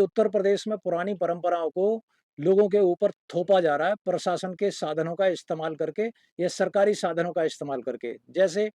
उत्तर प्रदेश में पुरानी परंपराओं को लोगों के ऊपर थोपा जा रहा है प्रशासन के साधनों का इस्तेमाल करके या सरकारी साधनों का इस्तेमाल करके। जैसे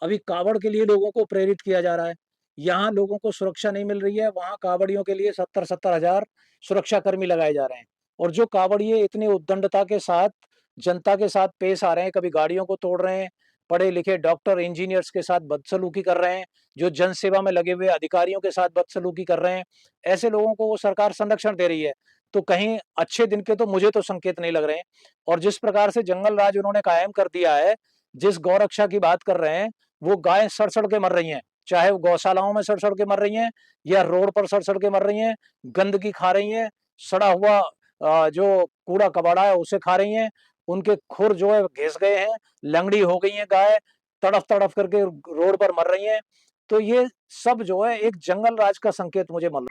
अभी कावड़ के लिए लोगों को प्रेरित किया जा रहा है। यहाँ लोगों को सुरक्षा नहीं मिल रही है, वहाँ कावड़ियों के लिए 70-70 हज़ार सुरक्षाकर्मी लगाए जा रहे हैं। और जो कावड़िए इतनी उद्दंडता के साथ जनता के साथ पेश आ रहे हैं, कभी गाड़ियों को तोड़ रहे हैं, पढ़े-लिखे डॉक्टर, इंजीनियर्स के साथ बदसलूकी कर रहे हैं, जो जनसेवा में लगे हुए अधिकारियों के साथ बदसलूकी कर रहे हैं, ऐसे लोगों को वो सरकार संरक्षण दे रही है। तो कहीं अच्छे दिन के तो मुझे तो संकेत नहीं लग रहे हैं। और जिस प्रकार से जंगल राज उन्होंने कायम कर दिया है, जिस गौरक्षा की बात कर रहे हैं, वो गायें सड़-सड़ के मर रही हैं। चाहे वो गौशालाओं में सड़-सड़ के मर रही हैं या रोड पर सड़-सड़ के मर रही हैं, गंदगी खा रही हैं, सड़ा हुआ जो कूड़ा-कबाड़ा है उसे खा रही हैं, उनके खुर जो है घिस गए हैं, लंगड़ी हो गई हैं गाय, तड़फ-तड़फ करके रोड पर मर रही हैं। तो ये सब जो है एक जंगल राज का संकेत मुझे मल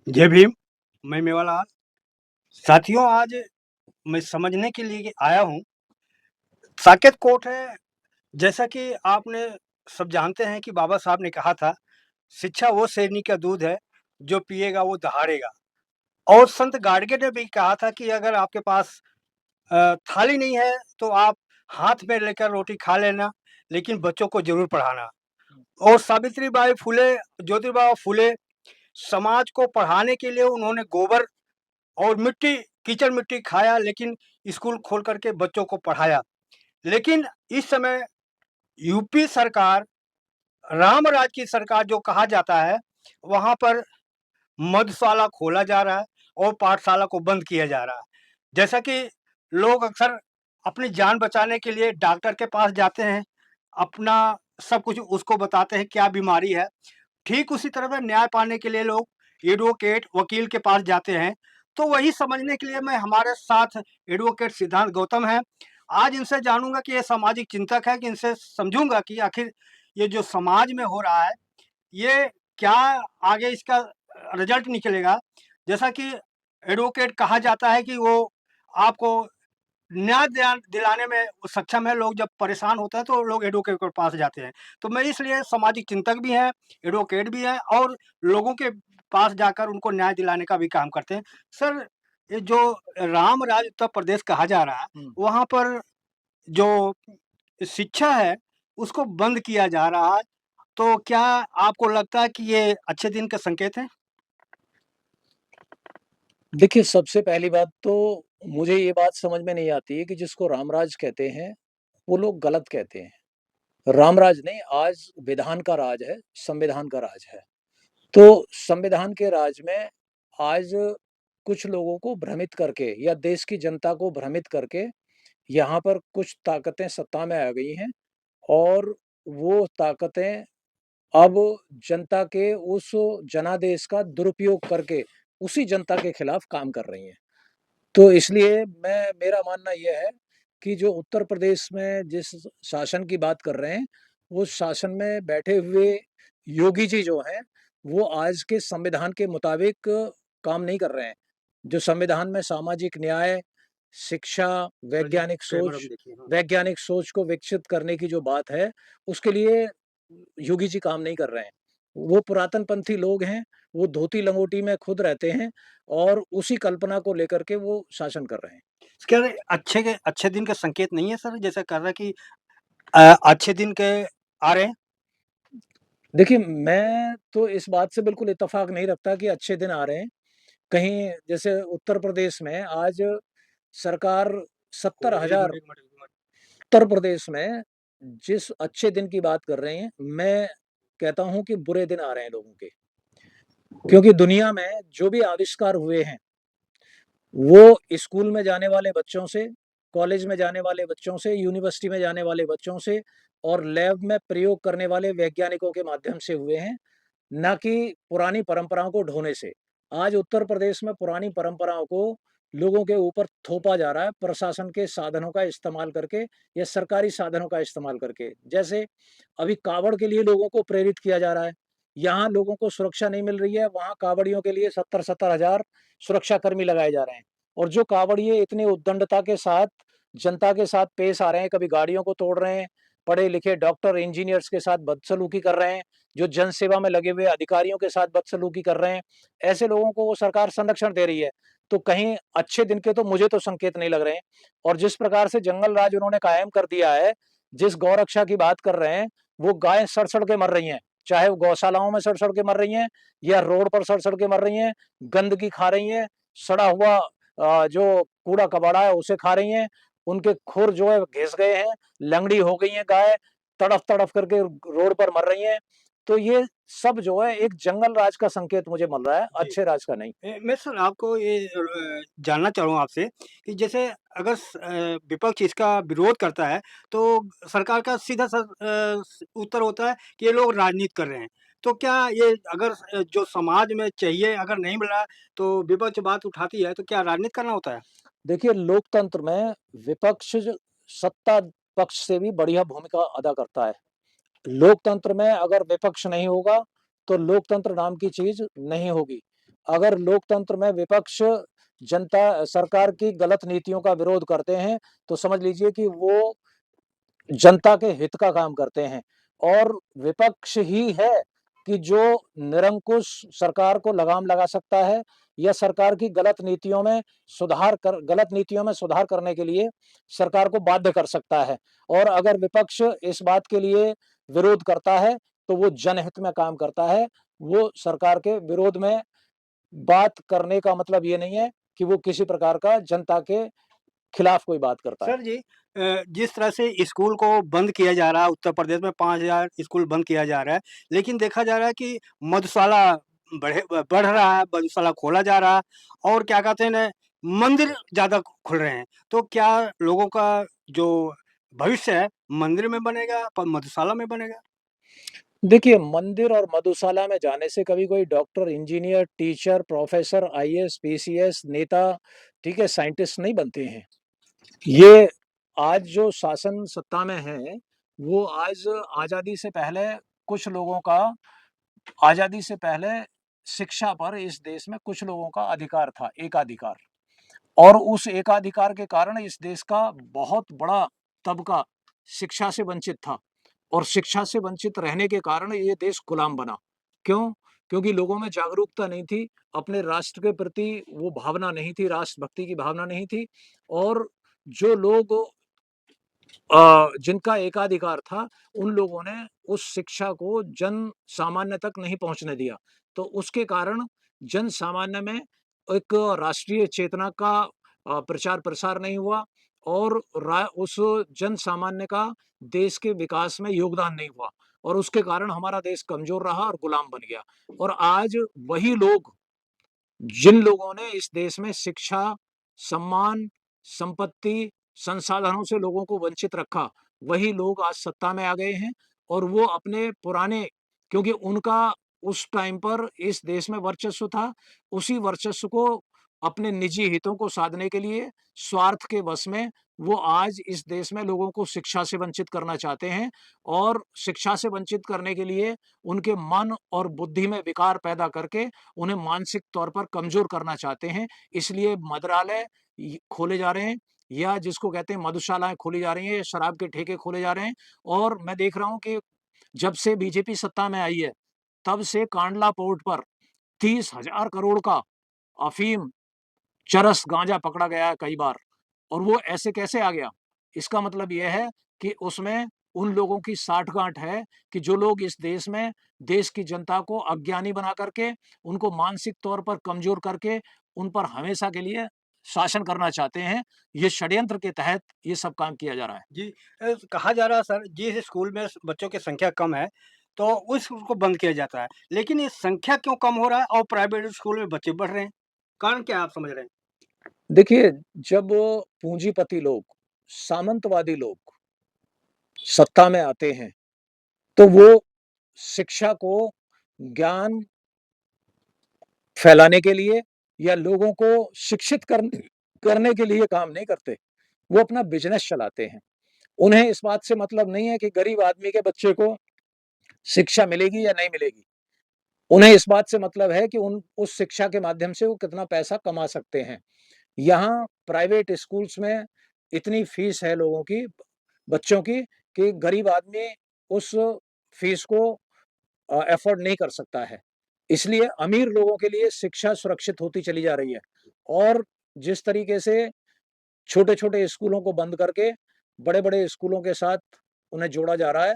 जय भीम। मैं मेवालाल। साथियों, आज मैं समझने के लिए आया हूँ। साकेत कोट है, जैसा कि आपने सब जानते हैं कि बाबा साहब ने कहा था, शिक्षा वो शेरनी का दूध है जो पिएगा वो दहाड़ेगा। और संत गाडगे ने भी कहा था कि अगर आपके पास थाली नहीं है तो आप हाथ में लेकर रोटी खा लेना, लेकिन बच्चों को जरूर पढ़ाना। और सावित्रीबाई फुले, ज्योतिबा फुले समाज को पढ़ाने के लिए उन्होंने गोबर और मिट्टी, कीचड़ मिट्टी खाया, लेकिन स्कूल खोल करके बच्चों को पढ़ाया। लेकिन इस समय यूपी सरकार, राम राज की सरकार जो कहा जाता है, वहाँ पर मधुशाला खोला जा रहा है और पाठशाला को बंद किया जा रहा है। जैसा कि लोग अक्सर अपनी जान बचाने के लिए डॉक्टर के पास जाते हैं, अपना सब कुछ उसको बताते हैं क्या बीमारी है। ठीक उसी तरह से न्याय पाने के लिए लोग एडवोकेट, वकील के पास जाते हैं। तो वही समझने के लिए मैं, हमारे साथ एडवोकेट सिद्धांत गौतम हैं। आज इनसे जानूंगा कि ये सामाजिक चिंतक है, कि इनसे समझूंगा कि आखिर ये जो समाज में हो रहा है, ये क्या आगे इसका रिजल्ट निकलेगा। जैसा कि एडवोकेट कहा जाता है कि वो आपको न्याय दिलाने में सक्षम है। लोग जब परेशान होते हैं तो लोग एडवोकेट के पास जाते हैं। तो मैं इसलिए, सामाजिक चिंतक भी हैं, एडवोकेट भी हैं, और लोगों के पास जाकर उनको न्याय दिलाने का भी काम करते हैं। सर, ये जो राम राज उत्तर प्रदेश कहा जा रहा है, वहाँ पर जो शिक्षा है उसको बंद किया जा रहा है, तो क्या आपको लगता है कि ये अच्छे दिन का संकेत है? देखिए, सबसे पहली बात तो मुझे ये बात समझ में नहीं आती है कि जिसको रामराज कहते हैं, वो लोग गलत कहते हैं। रामराज नहीं, आज विधान का राज है, संविधान का राज है। तो संविधान के राज में आज कुछ लोगों को भ्रमित करके या देश की जनता को भ्रमित करके यहाँ पर कुछ ताकतें सत्ता में आ गई हैं और वो ताकतें अब जनता के उस जनादेश का दुरुपयोग करके उसी जनता के खिलाफ काम कर रही हैं। तो इसलिए मेरा मानना ये है कि जो उत्तर प्रदेश में जिस शासन की बात कर रहे हैं, उस शासन में बैठे हुए योगी जी जो हैं, वो आज के संविधान के मुताबिक काम नहीं कर रहे हैं। जो संविधान में सामाजिक न्याय, शिक्षा, वैज्ञानिक सोच को विकसित करने की जो बात है, उसके लिए योगी जी काम नहीं कर रहे हैं। वो पुरातनपंथी लोग हैं, वो धोती लंगोटी में खुद रहते हैं और उसी कल्पना को लेकर के वो शासन कर रहे हैं। क्या ये अच्छे दिन का संकेत नहीं है सर? जैसा कर रहा है कि अच्छे दिन के आ रहे हैं? देखिए, मैं तो इस बात से बिल्कुल इत्तेफ़ाक नहीं रखता कि अच्छे दिन आ रहे हैं। कहीं जैसे उत्तर प्रदेश में आज सरकार 70,000 उत्तर प्रदेश में जिस अच्छे दिन की बात कर रहे हैं, मैं कहता हूँ कि बुरे दिन आ रहे हैं लोगों के। क्योंकि दुनिया में जो भी आविष्कार हुए हैं, वो स्कूल में जाने वाले बच्चों से, कॉलेज में जाने वाले बच्चों से, यूनिवर्सिटी में जाने वाले बच्चों से और लैब में प्रयोग करने वाले वैज्ञानिकों के माध्यम से हुए हैं। ना कि पुरानी परंपराओं को ढोने से। आज उत्तर प्रदेश में पुरानी परंपराओं को लोगों के ऊपर थोपा जा रहा है प्रशासन के साधनों का इस्तेमाल करके या सरकारी साधनों का इस्तेमाल करके। जैसे अभी कावड़ के लिए लोगों को प्रेरित किया जा रहा है। यहाँ लोगों को सुरक्षा नहीं मिल रही है, वहाँ कावड़ियों के लिए 70-70 हज़ार सुरक्षाकर्मी लगाए जा रहे हैं। और जो कावड़िए इतनी उद्दंडता के साथ जनता के साथ पेश आ रहे हैं, कभी गाड़ियों को तोड़ रहे हैं, पढ़े-लिखे डॉक्टर, इंजीनियर्स के साथ बदसलूकी कर रहे हैं, जो जनसेवा में लगे हुए अधिकारियों के साथ बदसलूकी कर रहे हैं, ऐसे लोगों को वो सरकार संरक्षण दे रही है। तो कहीं अच्छे दिन के तो मुझे तो संकेत नहीं लग रहे हैं। और जिस प्रकार से जंगल राज उन्होंने कायम कर दिया है, जिस गौरक्षा की बात कर रहे हैं, वो गायें सड़-सड़ के मर रही हैं। चाहे वो गौशालाओं में सड़-सड़ के मर रही हैं या रोड पर सड़-सड़ के मर रही हैं, गंदगी खा रही हैं, सड़ा हुआ जो कूड़ा-कबाड़ा है उसे खा रही हैं, उनके खुर जो है घिस गए हैं, लंगड़ी हो गई हैं गाय, तड़फ-तड़फ करके रोड पर मर रही हैं। तो ये सब जो है एक जंगल राज का संकेत मुझे मिल रहा है, जी। अच्छे राज का नहीं। मैं सर आपको ये जानना चाह रहा हूँ आपसे कि जैसे अगर विपक्ष इसका विरोध करता है, तो सरकार का सीधा सा उत्तर होता है कि ये लोग राजनीति कर रहे हैं। तो क्या ये अगर जो समाज में चाहिए अगर नहीं मिल रहा है, तो विपक्ष बात उठाती है, तो क्या राजनीति करना होता है? देखिए, लोकतंत्र में विपक्ष सत्ता पक्ष से भी बढ़िया भूमिका अदा करता है। लोकतंत्र में अगर विपक्ष नहीं होगा, तो लोकतंत्र नाम की चीज़ नहीं होगी। अगर लोकतंत्र में विपक्ष जनता सरकार की गलत नीतियों का विरोध करते हैं, तो समझ लीजिए कि वो जनता के हित का काम करते हैं। और विपक्ष ही है कि जो निरंकुश सरकार को लगाम लगा सकता है या सरकार की गलत नीतियों में सुधार करने के लिए सरकार को बाध्य कर सकता है। और अगर विपक्ष इस बात के लिए विरोध करता है, तो वो जनहित में काम करता है। वो सरकार के विरोध में बात करने का मतलब ये नहीं है कि वो किसी प्रकार का जनता के खिलाफ कोई बात करता है। सर जी, जिस तरह से स्कूल को बंद किया जा रहा है, उत्तर प्रदेश में 5,000 स्कूल बंद किया जा रहा है, लेकिन देखा जा रहा है कि मधुशाला बढ़ रहा है, मधुशाला खोला जा रहा है और क्या कहते हैं ना, मंदिर ज़्यादा खुल रहे हैं। तो क्या लोगों का जो भविष्य है, मंदिर में बनेगा, प मधुशाला में बनेगा? देखिए, मंदिर और मधुशाला में जाने से कभी कोई doctor, engineer, teacher, professor, IAS, PCS, नेता, ठीक है, साइंटिस्ट नहीं बनते हैं। ये आज जो शासन सत्ता में है, वो आज कुछ लोगों का आज़ादी से पहले शिक्षा पर इस देश में कुछ लोगों का अधिकार था, एकाधिकार। और उस एकाधिकार के कारण इस देश का बहुत बड़ा तबका शिक्षा से वंचित था। और शिक्षा से वंचित रहने के कारण ये देश गुलाम बना। क्यों? क्योंकि लोगों में जागरूकता नहीं थी, अपने राष्ट्र के प्रति वो भावना नहीं थी, राष्ट्रभक्ति की भावना नहीं थी। और जो लोग जिनका एकाधिकार था, उन लोगों ने उस शिक्षा को जन सामान्य तक नहीं पहुँचने दिया। तो उसके कारण जन सामान्य में एक राष्ट्रीय चेतना का प्रचार-प्रसार नहीं हुआ और रा उस जन सामान्य का देश के विकास में योगदान नहीं हुआ। और उसके कारण हमारा देश कमज़ोर रहा और गुलाम बन गया। और आज वही लोग जिन लोगों ने इस देश में शिक्षा, सम्मान, संपत्ति, संसाधनों से लोगों को वंचित रखा, वही लोग आज सत्ता में आ गए हैं। और वो अपने पुराने क्योंकि उनका उस टाइम पर इस देश में वर्चस्व था, उसी वर्चस्व को अपने निजी हितों को साधने के लिए स्वार्थ के वश में वो आज इस देश में लोगों को शिक्षा से वंचित करना चाहते हैं। और शिक्षा से वंचित करने के लिए उनके मन और बुद्धि में विकार पैदा करके उन्हें मानसिक तौर पर कमज़ोर करना चाहते हैं। इसलिए मदिरालय खोले जा रहे हैं या जिसको कहते हैं मधुशालाएँ खोली जा रही हैं, शराब के ठेके खोले जा रहे हैं। और मैं देख रहा हूँ कि जब से बीजेपी सत्ता में आई है, तब से कांडला पोर्ट पर 30,000 करोड़ का अफ़ीम, चरस, गाँजा पकड़ा गया है कई बार। और वो ऐसे कैसे आ गया? इसका मतलब ये है कि उसमें उन लोगों की साठगांठ है कि जो लोग इस देश में देश की जनता को अज्ञानी बना करके, उनको मानसिक तौर पर कमज़ोर करके, उन पर हमेशा के लिए शासन करना चाहते हैं। ये षड्यंत्र के तहत ये सब काम किया जा रहा है। जी, कहा जा रहा है सर, जिस स्कूल में बच्चों की संख्या कम है, तो उस स्कूल को बंद किया जाता है। लेकिन ये संख्या क्यों कम हो रहा है और प्राइवेट स्कूल में बच्चे बढ़ रहे हैं? कारण क्या आप समझ रहे हैं? देखिए, जब पूँजीपति लोग, सामंतवादी लोग सत्ता में आते हैं, तो वो शिक्षा को ज्ञान फैलाने के लिए या लोगों को शिक्षित करने के लिए काम नहीं करते। वो अपना बिज़नेस चलाते हैं। उन्हें इस बात से मतलब नहीं है कि गरीब आदमी के बच्चे को शिक्षा मिलेगी या नहीं मिलेगी। उन्हें इस बात से मतलब है कि उन उस शिक्षा के माध्यम से वो कितना पैसा कमा सकते हैं। यहाँ प्राइवेट स्कूल्स में इतनी फीस है लोगों की, बच्चों की, कि गरीब आदमी उस फीस को अफ़ोर्ड नहीं कर सकता है। इसलिए अमीर लोगों के लिए शिक्षा सुरक्षित होती चली जा रही है और जिस तरीके से छोटे-छोटे स्कूलों को बंद करके बड़े-बड़े स्कूलों के साथ उन्हें जोड़ा जा रहा है,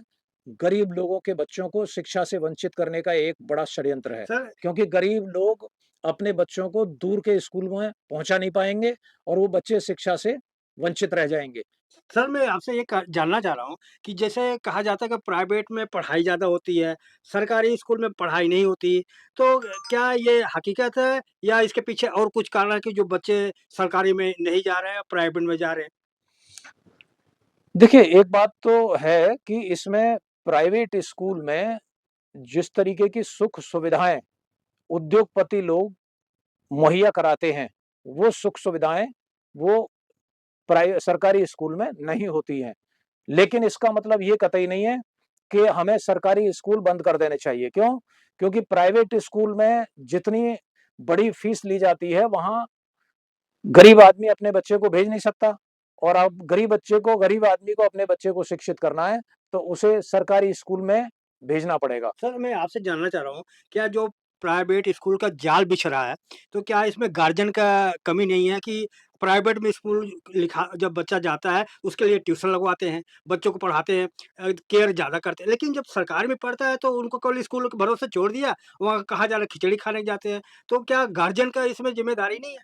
गरीब लोगों के बच्चों को शिक्षा से वंचित करने का एक बड़ा षड्यंत्र है। सर क्योंकि गरीब लोग अपने बच्चों को दूर के स्कूल में पहुँचा नहीं पाएँगे और वो बच्चे शिक्षा से वंचित रह जाएँगे। सर, मैं आपसे ये क जानना चाह रहा हूँ कि जैसे कहा जाता है कि प्राइवेट में पढ़ाई ज़्यादा होती है, सरकारी स्कूल में पढ़ाई नहीं होती। तो क्या ये हकीकत है या इसके पीछे और कुछ कारण है कि जो बच्चे सरकारी में नहीं जा रहे हैं, प्राइवेट में जा रहे हैं? देखिए, एक बात तो है कि इसमें प्राइवेट स्कूल में जिस तरीके की सुख-सुविधाएँ उद्योगपति लोग मुहैया कराते हैं, वो सुख-सुविधाएँ वो सरकारी स्कूल में नहीं होती हैं। लेकिन इसका मतलब ये कतई नहीं है कि हमें सरकारी स्कूल बंद कर देने चाहिए। क्यों? क्योंकि प्राइवेट स्कूल में जितनी बड़ी फीस ली जाती है, वहाँ गरीब आदमी अपने बच्चे को भेज नहीं सकता और अब गरीब आदमी को अपने बच्चे को शिक्षित करना है, तो उसे सरकारी स्कूल में भेजना पड़ेगा। सर, मैं आपसे जानना चाह रहा हूँ, क्या जो प्राइवेट स्कूल का जाल बिछ रहा है, तो क्या इसमें गार्जियन का कमी नहीं है कि प्राइवेट में स्कूल लिखा जब बच्चा जाता है, उसके लिए ट्यूशन लगवाते हैं, बच्चों को पढ़ाते हैं केयर ज़्यादा करते हैं। लेकिन जब सरकारी में पढ़ता है, तो उनको केवल स्कूल के भरोसे छोड़ दिया, वहाँ कहा जा रहा है खिचड़ी खाने जाते हैं। तो क्या गार्जियन का इसमें ज़िम्मेदारी नहीं है?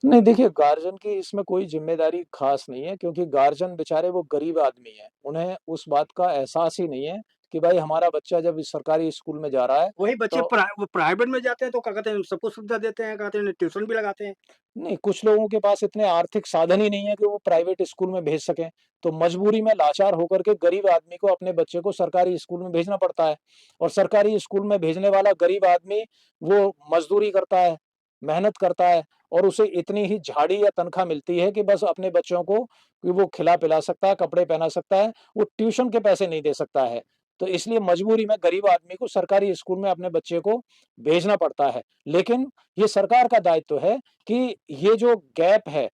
नहीं देखिए, गार्जियन की इसमें कोई ज़िम्मेदारी ख़ास नहीं है क्योंकि गार्जियन बेचारे वो गरीब आदमी हैं। उन्हें उस बात का एहसास ही नहीं है कि भाई हमारा बच्चा जब इस सरकारी स्कूल में जा रहा है, वही बच्चे तो वो प्राइवेट में जाते हैं, तो क्या कहते हैं, सबको सुविधा देते हैं, कहते हैं ट्यूशन भी लगाते हैं। नहीं, कुछ लोगों के पास इतने आर्थिक साधन ही नहीं है कि वो प्राइवेट स्कूल में भेज सकें। तो मजबूरी में लाचार होकर के गरीब आदमी को अपने बच्चे को सरकारी स्कूल में भेजना पड़ता है और सरकारी स्कूल में भेजने वाला गरीब आदमी वो मज़दूरी करता है, मेहनत करता है और उसे इतनी ही झाड़ी या तनख्वाह मिलती है कि बस अपने बच्चों को कि वो खिला-पिला सकता है, कपड़े पहना सकता है, वो ट्यूशन के पैसे नहीं दे सकता है। तो इसलिए मजबूरी में गरीब आदमी को सरकारी स्कूल में अपने बच्चे को भेजना पड़ता है। लेकिन ये सरकार का दायित्व है कि ये जो गैप है,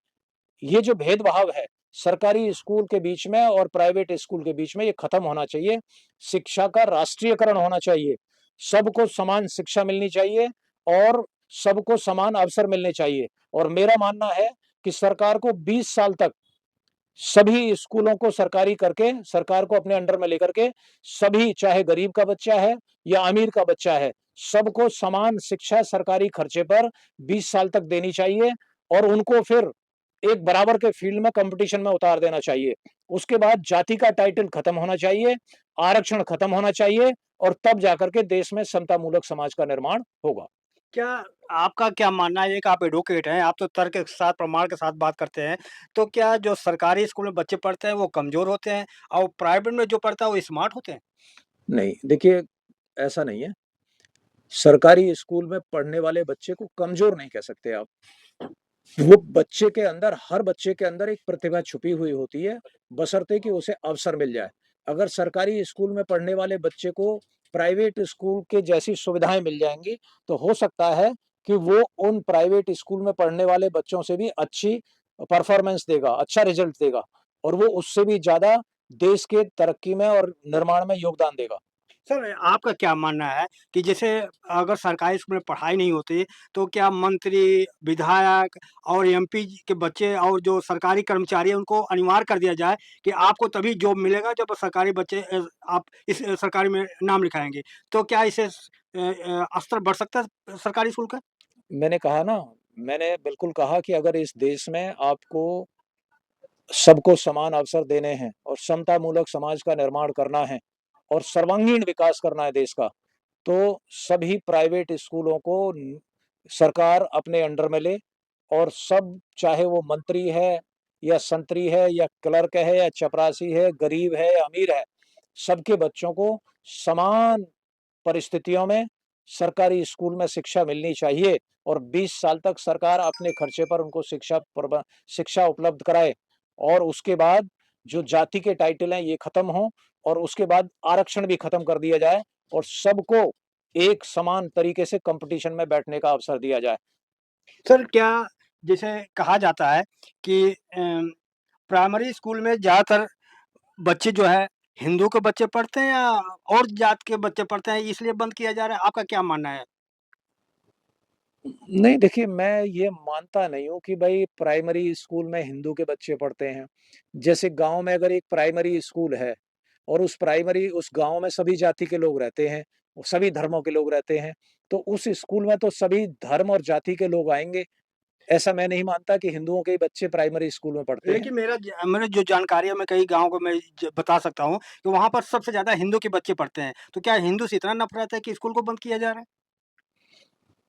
ये जो भेदभाव है, सरकारी स्कूल के बीच में और प्राइवेट स्कूल के बीच में ये खत्म होना चाहिए। शिक्षा का राष्ट्रीयकरण होना चाहिए। सबको समान शिक्षा मिलनी चाहिए और सबको समान अवसर मिलने चाहिए और मेरा मानना है कि सरकार को 20 साल तक सभी स्कूलों को सरकारी करके, सरकार को अपने अंडर में लेकर के सभी चाहे गरीब का बच्चा है या अमीर का बच्चा है, सबको समान शिक्षा सरकारी खर्चे पर 20 साल तक देनी चाहिए और उनको फिर एक बराबर के फील्ड में कंपटीशन में उतार देना चाहिए। उसके बाद जाति का टाइटल खत्म होना चाहिए, आरक्षण खत्म होना चाहिए और तब जाकर के देश में समतामूलक समाज का निर्माण होगा। क्या आपका क्या मानना है? एक आप एडवोकेट हैं, आप तो तर्क के साथ, प्रमाण के साथ बात करते हैं। तो क्या जो सरकारी स्कूल में बच्चे पढ़ते हैं, वो कमज़ोर होते हैं और प्राइवेट में जो पढ़ता है, वो स्मार्ट होते हैं? नहीं, देखिए ऐसा नहीं है। सरकारी स्कूल में पढ़ने वाले बच्चे को कमज़ोर नहीं कह सकते आप। वो बच्चे के अंदर हर बच्चे के अंदर एक प्रतिभा छुपी हुई होती है, बशर्ते कि उसे अवसर मिल जाए। अगर सरकारी स्कूल में पढ़ने वाले बच्चे को प्राइवेट स्कूल के जैसी सुविधाएँ मिल जाएँगी, तो हो सकता है कि वो उन प्राइवेट स्कूल में पढ़ने वाले बच्चों से भी अच्छी परफ़ॉर्मेंस देगा, अच्छा रिज़ल्ट देगा और वो उससे भी ज़्यादा देश के तरक्की में और निर्माण में योगदान देगा। सर, आपका क्या मानना है कि जैसे अगर सरकारी स्कूल में पढ़ाई नहीं होती, तो क्या मंत्री, विधायक और एमपी के बच्चे और जो सरकारी कर्मचारी हैं, उनको अनिवार्य कर दिया जाए कि आपको तभी जॉब मिलेगा जब सरकारी बच्चे आप इस सरकारी में नाम लिखाएँगे। तो क्या इससे स्तर बढ़ सकता है सरकारी स्कूल का? मैंने कहा ना, मैंने बिल्कुल कहा कि अगर इस देश में आपको सबको समान अवसर देने हैं और समतामूलक समाज का निर्माण करना है और सर्वांगीण विकास करना है देश का, तो सभी प्राइवेट स्कूलों को सरकार अपने अंडर में ले और सब चाहे वो मंत्री है या संतरी है या क्लर्क है या चपरासी है, गरीब है या अमीर है, सबके बच्चों को समान परिस्थितियों में सरकारी स्कूल में शिक्षा मिलनी चाहिए और 20 साल तक सरकार अपने खर्चे पर उनको शिक्षा उपलब्ध कराए और उसके बाद जो जाति के टाइटल हैं ये खत्म हों और उसके बाद आरक्षण भी खत्म कर दिया जाए और सबको एक समान तरीके से कंपटीशन में बैठने का अवसर दिया जाए। सर क्या जैसे कहा जाता है कि प्राइमरी स्कूल में ज़्यादातर बच्चे जो है हिंदू के बच्चे पढ़ते हैं या और जात के बच्चे पढ़ते हैं इसलिए बंद किया जा रहा है? आपका क्या मानना है? नहीं देखिए, मैं ये मानता नहीं हूँ कि भई प्राइमरी स्कूल में हिंदू के बच्चे पढ़ते हैं। जैसे गाँव में अगर एक प्राइमरी स्कूल है और उस गाँव में सभी जाति के लोग रहते हैं, सभी धर्मों के लोग रहते हैं, तो उस स्कूल में तो सभी धर्म और जाति के लोग आएँगे। ऐसा मैं नहीं मानता कि हिंदुओं के ही बच्चे प्राइमरी स्कूल में पढ़ते हैं। लेकिन मैंने जो जानकारी है मैं कई गाँव को मैं बता सकता हूँ कि वहाँ पर सबसे ज़्यादा हिंदू के बच्चे पढ़ते हैं। तो क्या हिंदू से इतना नफ़रत है कि स्कूल को बंद किया जा रहा है?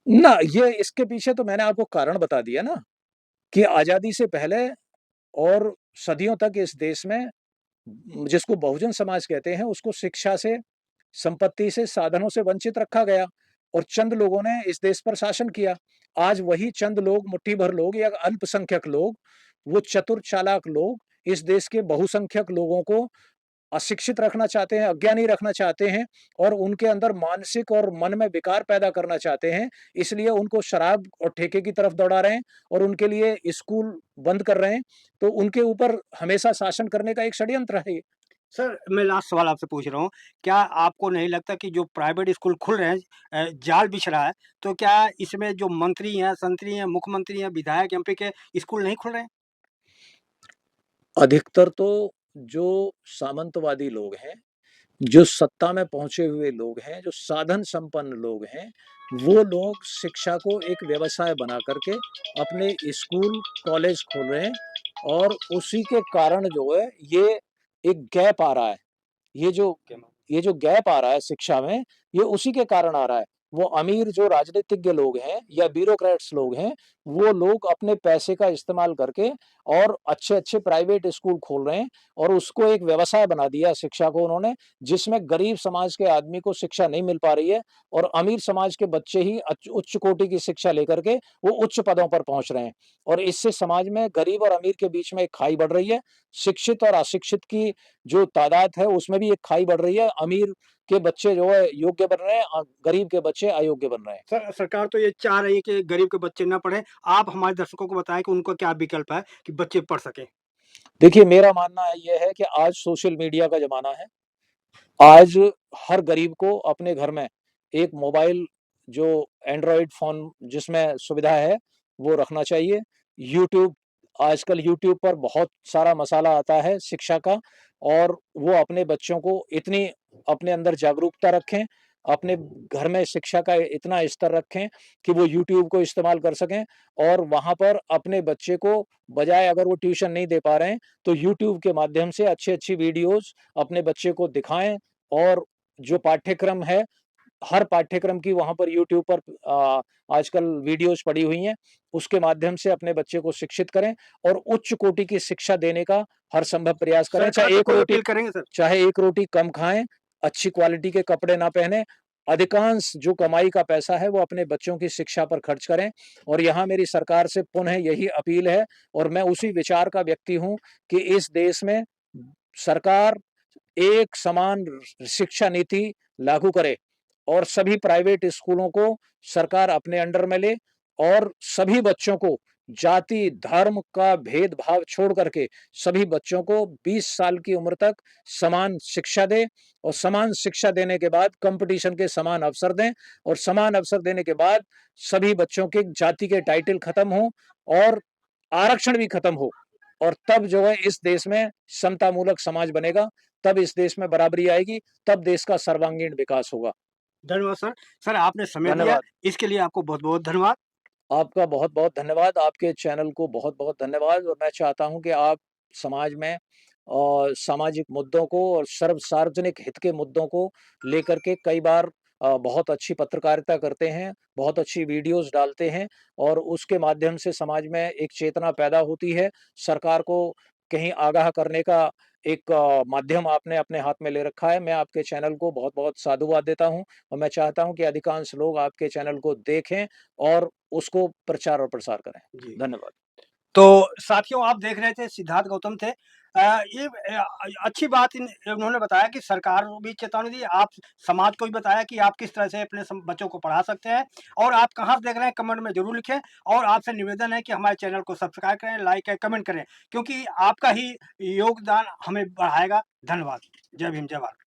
ना, ये इसके पीछे तो मैंने आपको कारण बता दिया ना, कि आज़ादी से पहले और सदियों तक इस देश में जिसको बहुजन समाज कहते हैं, उसको शिक्षा से, संपत्ति से, साधनों से वंचित रखा गया और चंद लोगों ने इस देश पर शासन किया। आज वही चंद लोग, मुट्ठी भर लोग या अल्पसंख्यक लोग, वो चतुर चालाक लोग इस देश के बहुसंख्यक लोगों को अशिक्षित रखना चाहते हैं, अज्ञानी रखना चाहते हैं और उनके अंदर मानसिक और मन में विकार पैदा करना चाहते हैं। इसलिए उनको शराब और ठेके की तरफ दौड़ा रहे हैं और उनके लिए स्कूल बंद कर रहे हैं। तो उनके ऊपर हमेशा शासन करने का एक षड्यंत्र है ये। सर, मैं लास्ट सवाल आपसे पूछ रहा हूँ, क्या आपको नहीं लगता कि जो प्राइवेट स्कूल खुल रहे हैं जाल बिछ रहा है, तो क्या इसमें जो मंत्री हैं, संतरी हैं, मुख्यमंत्री हैं, विधायक, एमपी के स्कूल नहीं खुल रहे हैं? अधिकतर तो जो सामंतवादी लोग हैं, जो सत्ता में पहुँचे हुए लोग हैं, जो साधन संपन्न लोग हैं, वो लोग शिक्षा को एक व्यवसाय बना करके अपने स्कूल, कॉलेज खोल रहे हैं और उसी के कारण जो है ये एक गैप आ रहा है। ये जो क्या मा ये जो गैप आ रहा है शिक्षा में, ये उसी के कारण आ रहा है। वो अमीर जो राजनीतिज्ञ लोग हैं या ब्यूरोक्रेट्स लोग हैं, वो लोग अपने पैसे का इस्तेमाल करके और अच्छे-अच्छे प्राइवेट स्कूल खोल रहे हैं और उसको एक व्यवसाय बना दिया शिक्षा को उन्होंने, जिसमें गरीब समाज के आदमी को शिक्षा नहीं मिल पा रही है और अमीर समाज के बच्चे ही उच्च कोटि की शिक्षा लेकर के वो उच्च पदों पर पहुँच रहे हैं और इससे समाज में गरीब और अमीर के बीच में एक खाई बढ़ रही है। शिक्षित और अशिक्षित की जो तादाद है उसमें भी एक खाई बढ़ रही है। अमीर के बच्चे जो है योग्य बन रहे हैं गरीब के बच्चे अयोग्य बन रहे हैं। सर, सरकार तो ये चाह रही है कि गरीब के बच्चे ना पढ़ें। आप हमारे दर्शकों को बताएँ कि उनका क्या विकल्प है कि बच्चे पढ़ सकें? देखिए मेरा मानना ये है कि आज सोशल मीडिया का ज़माना है। आज हर गरीब को अपने घर में एक मोबाइल जो एंड्रॉयड फ़ोन जिसमें सुविधा है, वो रखना चाहिए। यूट्यूब आजकल यूट्यूब पर बहुत सारा मसाला आता है शिक्षा का और वो अपने बच्चों को इतनी अपने अंदर जागरूकता रखें, अपने घर में शिक्षा का इतना स्तर रखें कि वो यूट्यूब को इस्तेमाल कर सकें और वहाँ पर अपने बच्चे को बजाय अगर वो ट्यूशन नहीं दे पा रहे हैं, तो यूट्यूब के माध्यम से अच्छी-अच्छी वीडियोज़ अपने बच्चे को दिखाएँ और जो पाठ्यक्रम है, हर पाठ्यक्रम की वहाँ पर यूट्यूब पर आजकल वीडियोज़ पड़ी हुई हैं, उसके माध्यम से अपने बच्चे को शिक्षित करें और उच्च कोटि की शिक्षा देने का हर संभव प्रयास करें। सरकार से कोई अपील करेंगे सर? चाहे एक रोटी कम खाएँ, अच्छी क्वालिटी के कपड़े ना पहने, अधिकांश जो कमाई का पैसा है वो अपने बच्चों की शिक्षा पर खर्च करें और यहाँ मेरी सरकार से पुनः यही अपील है और मैं उसी विचार का व्यक्ति हूँ कि इस देश में सरकार एक समान शिक्षा नीति लागू करे और सभी प्राइवेट स्कूलों को सरकार अपने अंडर में ले और सभी बच्चों को जाति, धर्म का भेदभाव छोड़ करके सभी बच्चों को 20 साल की उम्र तक समान शिक्षा दे और समान शिक्षा देने के बाद कंपटीशन के समान अवसर दें और समान अवसर देने के बाद सभी बच्चों के जाति के टाइटल खत्म हो और आरक्षण भी खत्म हो और तब जो है इस देश में समतामूलक समाज बनेगा, तब इस देश में बराबरी आएगी, तब देश का सर्वांगीण विकास होगा। धन्यवाद सर। सर आपने समय दिया, धन्यवाद। इसके लिए आपको बहुत-बहुत धन्यवाद। आपका बहुत-बहुत धन्यवाद, आपके चैनल को बहुत-बहुत धन्यवाद और मैं चाहता हूँ कि आप समाज में सामाजिक मुद्दों को और सार्वजनिक हित के मुद्दों को लेकर के कई बार बहुत अच्छी पत्रकारिता करते हैं, बहुत अच्छी वीडियोज़ डालते हैं और उसके माध्यम से समाज में एक चेतना पैदा होती है। सरकार को कहीं आगाह करने का एक माध्यम आपने अपने हाथ में ले रखा है। मैं आपके चैनल को बहुत-बहुत साधुवाद देता हूँ और मैं चाहता हूँ कि अधिकांश लोग आपके चैनल को देखें और उसको प्रचार और प्रसार करें। जी। धन्यवाद। तो साथियों आप देख रहे थे सिद्धार्थ गौतम थे। ये अच्छी बात उन्होंने बताया कि सरकार को भी चेतावनी दी, आप समाज को भी बताया कि आप किस तरह से अपने बच्चों को पढ़ा सकते हैं और आप कहाँ से देख रहे हैं कमेंट में जरूर लिखें और आपसे निवेदन है कि हमारे चैनल को सब्सक्राइब करें, लाइक करें, कमेंट करें क्योंकि आपका ही योगदान हमें बढ़ाएगा। धन्यवाद। जय भीम, जय भारत।